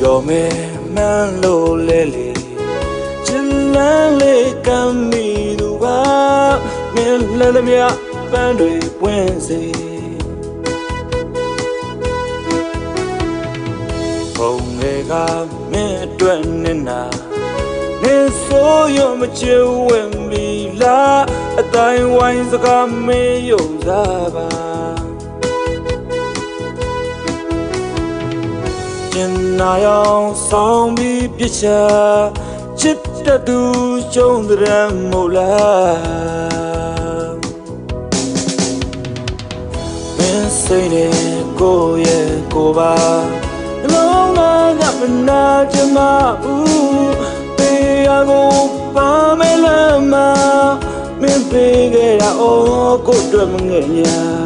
တော်မဲမှန်းလို့လဲလေချစ်လန်းလေးကမ်းမိသူပါမင်းလည်းသမျှပန်းတွေပွင့်စေဘုံငယ်ကမင်းအတွက်နဲ့နာနေဆိုရမချစ်ဝင်ပြီလားအတိုင်းဝိုင်းစကားမေးယုံစားပါကျင်နာရောင်ဆောင်ပြီးပြချာချစ်တဲ့သူကျုံတဲ့မို့လားမင်းစိတ်နဲ့ကိုရဲ့ကိုပါလုံးသားကမနာချင်မဘူးတရားကိုပါမဲလမ်းမှာမင်းပေးခဲ့တာအော်ကိုအတွက်မငဲ့ညာ